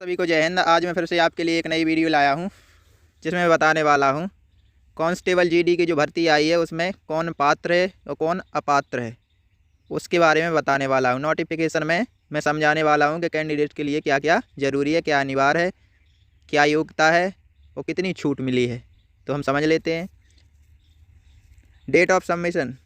सभी को जय हिंद। आज मैं फिर से आपके लिए एक नई वीडियो लाया हूं, जिसमें मैं बताने वाला हूं कांस्टेबल जीडी की जो भर्ती आई है उसमें कौन पात्र है और कौन अपात्र है, उसके बारे में बताने वाला हूं। नोटिफिकेशन में मैं समझाने वाला हूं कि कैंडिडेट के लिए क्या क्या ज़रूरी है, क्या अनिवार्य है, क्या योग्यता है और कितनी छूट मिली है। तो हम समझ लेते हैं। Date of submission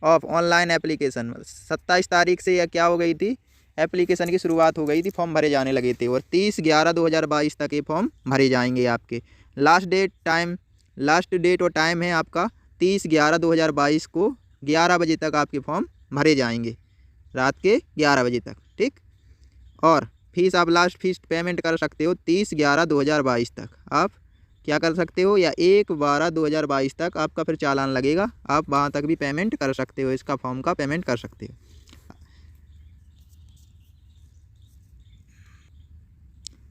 of online application 27 तारीख से या क्या हो गई थी, एप्लीकेशन की शुरुआत हो गई थी, फॉर्म भरे जाने लगे थे और 30/11/2022 तक ये फॉर्म भरे जाएंगे आपके। लास्ट डेट और टाइम है आपका 30/11/2022 को 11 बजे तक आपके फॉर्म भरे जाएंगे, रात के 11 बजे तक। ठीक। और फीस आप लास्ट फीस पेमेंट कर सकते हो 30/11/2022 तक। आप क्या कर सकते हो, या 1/12/2022 तक आपका फिर चालान लगेगा, आप वहाँ तक भी पेमेंट कर सकते हो, इसका फॉर्म का पेमेंट कर सकते हो।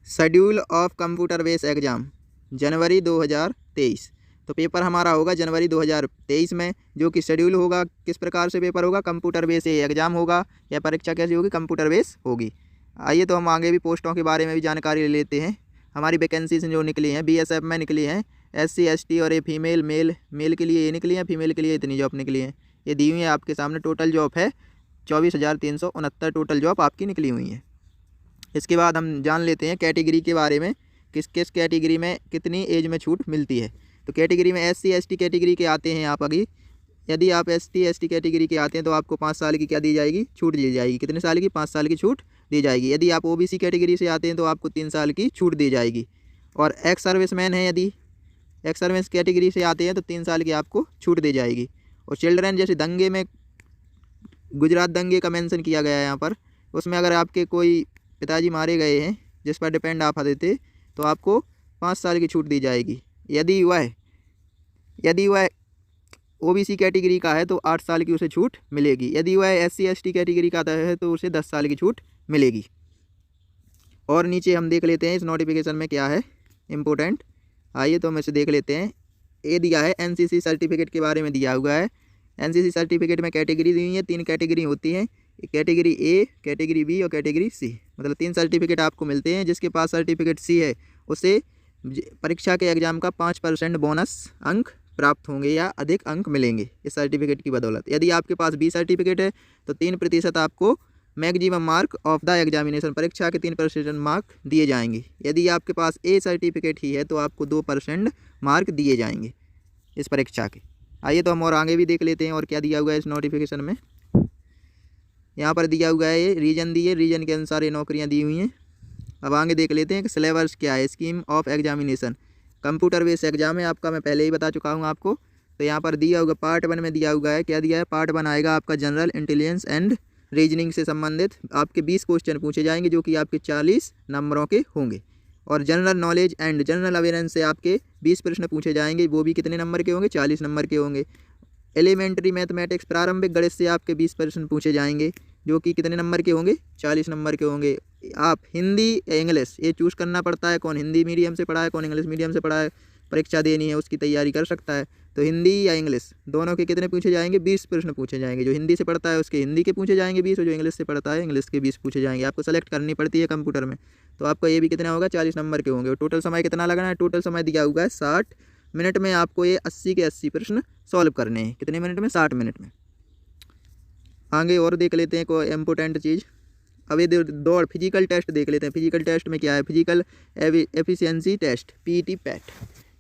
Schedule of computer based exam जनवरी 2023। तो पेपर हमारा होगा जनवरी 2023 में, जो कि शेड्यूल होगा किस प्रकार से पेपर होगा, कंप्यूटर बेस्ड एग्ज़ाम होगा या परीक्षा कैसी होगी, कंप्यूटर बेस्ड होगी। आइए तो हम आगे भी पोस्टों के बारे में भी जानकारी ले लेते हैं। हमारी वैकेंसीज जो निकली हैं बीएसएफ में निकली हैं, SC ST और ये फीमेल मेल के लिए ये निकली हैं, फीमेल के लिए इतनी जॉब निकली हैं, ये दी हुई है आपके सामने। टोटल जॉब है 24,369 टोटल जॉब आपकी निकली हुई है। इसके बाद हम जान लेते हैं कैटेगरी के बारे में, किस किस कैटेगरी में कितनी एज में छूट मिलती है। तो कैटेगरी में SC ST कैटेगरी के आते हैं आप अभी। यदि आप ST ST कैटेगरी के आते हैं तो आपको 5 साल की क्या दी जाएगी, छूट दी जाएगी। कितने साल की, 5 साल की छूट दी जाएगी। यदि आप OBC कैटेगरी से आते हैं तो आपको 3 साल की छूट दी जाएगी। और एक्स सर्विसमैन है, यदि एक्स सर्विस कैटेगरी से आते हैं तो 3 साल की आपको छूट दी जाएगी। और चिल्ड्रन, जैसे दंगे में गुजरात दंगे का मेंशन किया गया है यहाँ पर, उसमें अगर आपके कोई पिताजी मारे गए हैं जिस पर डिपेंड आप देते, तो आपको 5 साल की छूट दी जाएगी। यदि वह OBC कैटेगरी का है तो 8 साल की उसे छूट मिलेगी। यदि वह SC ST कैटेगरी का है तो उसे 10 साल की छूट मिलेगी। और नीचे हम देख लेते हैं इस नोटिफिकेशन में क्या है इम्पोर्टेंट। आइए तो हम इसे देख लेते हैं। ये दिया है NCC सर्टिफिकेट के बारे में दिया हुआ है। NCC सर्टिफिकेट में कैटेगरी दी हुई है, 3 कैटेगरी होती हैं, कैटेगरी A, कैटेगरी B और कैटेगरी C। मतलब 3 सर्टिफिकेट आपको मिलते हैं। जिसके पास सर्टिफिकेट C है उसे परीक्षा के एग्ज़ाम का 5% बोनस अंक प्राप्त होंगे या अधिक अंक मिलेंगे इस सर्टिफिकेट की बदौलत। यदि आपके पास B सर्टिफिकेट है तो 3% आपको maximum mark of the examination, परीक्षा के 3% मार्क दिए जाएंगे। यदि आपके पास A सर्टिफिकेट ही है तो आपको 2% मार्क दिए जाएंगे इस परीक्षा के। आइए तो हम और आगे भी देख लेते हैं और क्या दिया हुआ है इस नोटिफिकेशन में। यहाँ पर दिया हुआ है, ये रीजन दिए, रीजन के अनुसार ये नौकरियाँ दी हुई हैं। अब आगे देख लेते हैं कि सिलेबस क्या है। Scheme of examination computer based exam है आपका, मैं पहले ही बता चुका हूँ आपको। तो यहाँ पर दिया होगा पार्ट 1 में दिया हुआ है, क्या दिया है, पार्ट 1 आएगा आपका जनरल इंटेलिजेंस एंड रीजनिंग से संबंधित आपके 20 क्वेश्चन पूछे जाएंगे, जो कि आपके 40 नंबरों के होंगे। और general knowledge and general awareness से आपके 20 प्रश्न पूछे जाएंगे, वो भी कितने नंबर के होंगे, 40 नंबर के होंगे। एलिमेंट्री मैथमेटिक्स, प्रारंभिक गणित से आपके 20 प्रश्न पूछे जाएंगे, जो कि कितने नंबर के होंगे, 40 नंबर के होंगे। आप हिंदी या इंग्लिश ये चूज़ करना पड़ता है, कौन हिंदी मीडियम से पढ़ा है, कौन इंग्लिश मीडियम से पढ़ा है, परीक्षा देनी है उसकी तैयारी कर सकता है। तो हिंदी या इंग्लिश दोनों के कितने पूछे जाएंगे, 20 प्रश्न पूछे जाएंगे। जो हिंदी से पढ़ता है उसके हिंदी के पूछे जाएंगे 20, और जो इंग्लिश से पढ़ता है इंग्लिश के 20 पूछे जाएंगे। आपको सेलेक्ट करनी पड़ती है कंप्यूटर में। तो आपका ये भी कितना होगा, 40 नंबर के होंगे। और टोटल समय कितना लगना है, टोटल समय दिया हुआ है 60 मिनट में। आपको ये 80 के 80 प्रश्न सॉल्व करने हैं। कितने मिनट में, 60 मिनट में। आगे और देख लेते हैं कोई इम्पोर्टेंट चीज़। अब ये दौड़ फिजिकल टेस्ट देख लेते हैं। फिजिकल टेस्ट में क्या है, physical efficiency test, PET PET.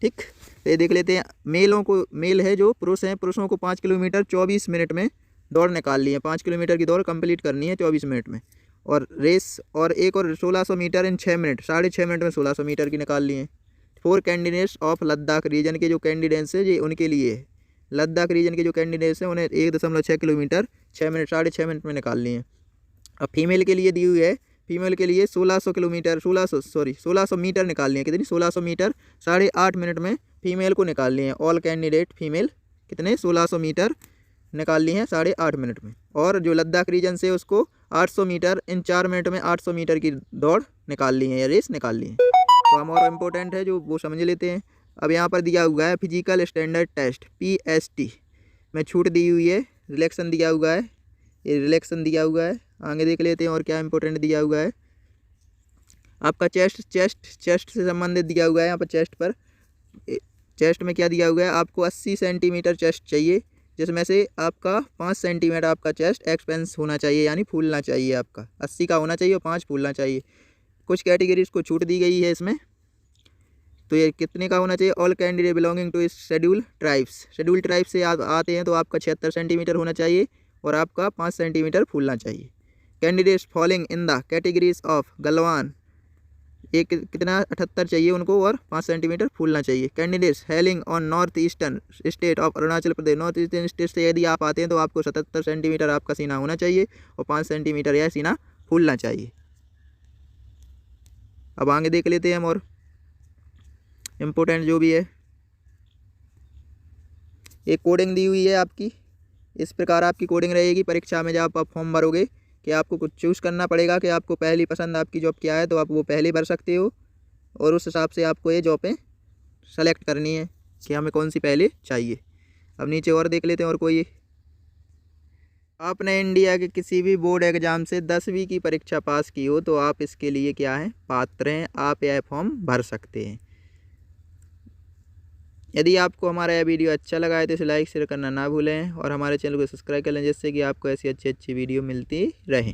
ठीक। तो ये देख लेते हैं। मेल है जो पुरुष हैं, पुरुषों को 5 किलोमीटर 24 मिनट में दौड़ निकाल ली है। 5 किलोमीटर की दौड़ कंप्लीट करनी है 24 मिनट में। और रेस और 1600 मीटर इन 6 मिनट, 6.5 मिनट में 1600 मीटर की निकाल ली है। 4 कैंडिडेट्स ऑफ लद्दाख रीजन के जो कैंडिडेट्स हैं ये उनके लिए है। लद्दाख रीजन के जो कैंडिडेट्स हैं उन्हें 1.6 किलोमीटर 6 मिनट, 6.5 मिनट में निकाल ली है। अब फीमेल के लिए दी हुई है, फीमेल के लिए 1600 मीटर निकालनी है। कितनी, 1600 मीटर 8.5 मिनट में फीमेल को निकालनी है। ऑल कैंडिडेट फीमेल कितने, 1600 मीटर निकाल ली हैं 8.5 मिनट में। और जो लद्दाख रीजन से उसको 800 मीटर इन 4 मिनट में 800 मीटर की दौड़ निकाल ली है या रेस निकाल ली है। तो हम और इम्पोर्टेंट है जो वो समझ लेते हैं। अब यहाँ पर दिया हुआ है फिजिकल स्टैंडर्ड टेस्ट PST में छूट दी हुई है, रिलेक्शन दिया हुआ है, ये रिलेक्शन दिया हुआ है। आगे देख लेते हैं और क्या इंपॉर्टेंट दिया हुआ है। आपका चेस्ट से संबंधित दिया हुआ है यहाँ पर। चेस्ट में क्या दिया हुआ है, आपको 80 सेंटीमीटर चेस्ट चाहिए, जिसमें से आपका 5 सेंटीमीटर आपका चेस्ट एक्सपेंस होना चाहिए, यानी फूलना चाहिए। आपका 80 का होना चाहिए और 5 फूलना चाहिए। कुछ कैटेगरीज को छूट दी गई है इसमें, तो ये कितने का होना चाहिए। All candidate belonging to schedule tribes से आप आते हैं तो आपका 76 सेंटीमीटर होना चाहिए और आपका 5 सेंटीमीटर फूलना चाहिए। Candidates following in the categories of Galwan, एक कितना 78 चाहिए उनको और 5 सेंटीमीटर फूलना चाहिए। Candidates hailing on north eastern state of Arunachal Pradesh, north eastern state से यदि आप आते हैं तो आपको 77 सेंटीमीटर आपका सीना होना चाहिए और 5 सेंटीमीटर यह सीना फूलना चाहिए। अब आगे देख लेते हैं हम और इम्पोर्टेंट जो भी है। एक कोडिंग दी हुई है आपकी, इस प्रकार आपकी कोडिंग रहेगी। परीक्षा में जब आप फॉर्म भरोगे कि आपको कुछ चूज़ करना पड़ेगा कि आपको पहली पसंद आपकी जॉब क्या है, तो आप वो पहले भर सकते हो और उस हिसाब से आपको ये जॉबें सेलेक्ट करनी है कि हमें कौन सी पहले चाहिए। अब नीचे और देख लेते हैं और कोई। आपने इंडिया के किसी भी बोर्ड एग्ज़ाम से 10वीं की परीक्षा पास की हो तो आप इसके लिए क्या हैं, पात्र हैं, आप यह फॉर्म भर सकते हैं। यदि आपको हमारा यह वीडियो अच्छा लगा है तो इसे लाइक शेयर करना ना भूलें और हमारे चैनल को सब्सक्राइब कर लें, जिससे कि आपको ऐसी अच्छी वीडियो मिलती रहे।